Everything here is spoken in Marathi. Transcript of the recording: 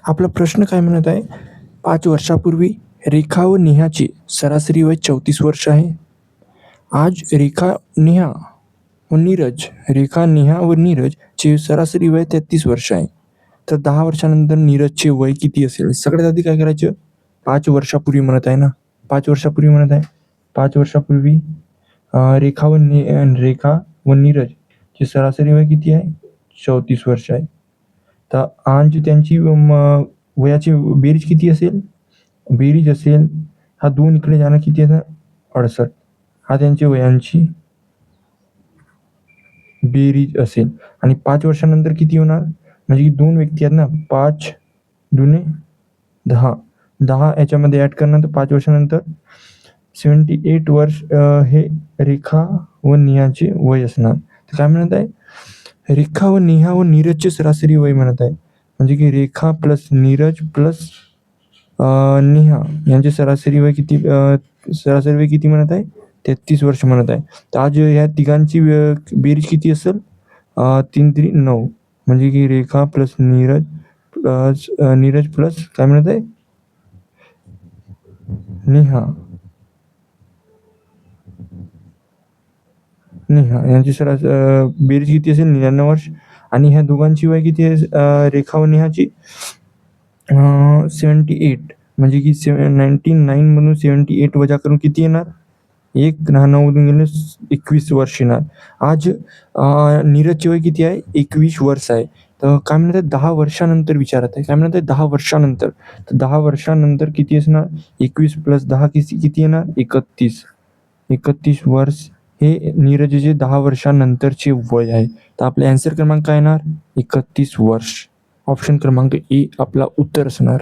आपला प्रश्न काय म्हणत आहे, 5 वर्षापूर्वी रेखा व नेहाची सरासरी वय 34 वर्ष आहे. आज रेखा, नेहा व नीरज चे सरासरी वय 33 वर्ष आहे. तर 10 वर्षानंतर नीरजचे वय किती असेल? सगळ्यात आधी काय करायचं, 5 वर्षापूर्वी म्हणत आहे ना, 5 वर्षापूर्वी म्हणत आहे. 5 वर्षापूर्वी रेखा व नीरज चे सरासरी वय किती आहे? 34 वर्ष आहे. तर आज त्यांची वयाची बेरीज किती असेल? बेरीज असेल, हा 2 इकडे जाणं किती आहे? 68. हा त्यांची वयांची बेरीज असेल. आणि 5 वर्षानंतर किती होणार? म्हणजे 2 व्यक्ती आहेत ना, 5 दुने 10, 10 याच्यामध्ये ॲड करणार, तर 5 वर्षानंतर 78 वर्ष हे रेखा व नेहाचे वय असणार. तर काय म्हणत आहे, रेखा व नेहा व नीरजचे सरासरी वय म्हणत आहे. म्हणजे की रेखा प्लस नीरज प्लस नेहा यांचे सरासरी वय किती म्हणत आहे? 33 वर्ष म्हणत आहे. तर आज ह्या तिघांची बेरीज किती असेल? 3 3 9, म्हणजे की रेखा प्लस नीरज प्लस काय म्हणत आहे, नेहा यांची बेरीज किती असेल? 99 वर्ष. आणि ह्या दोघांची वय किती आहे, रेखा व नेहाची? 78, म्हणजे की 99 मधून 78 वजा करून किती येणार? 1 9 गेले 21 वर्ष येणार. आज नीरजचे वय किती आहे? 21 वर्ष आहे. तर काय म्हणत आहे, 10 वर्षानंतर विचारत आहे. काय म्हणत आहे, 10 वर्षानंतर. तर 10 वर्षानंतर किती असणार? 21 प्लस 10 किती येणार? 31. 31 वर्ष हे नीरजचे 10 वर्षानंतरचे वय आहे. तर आपले आन्सर क्रमांक काय येणार? 31 वर्ष. ऑप्शन क्रमांक ए आपला उत्तर असणार.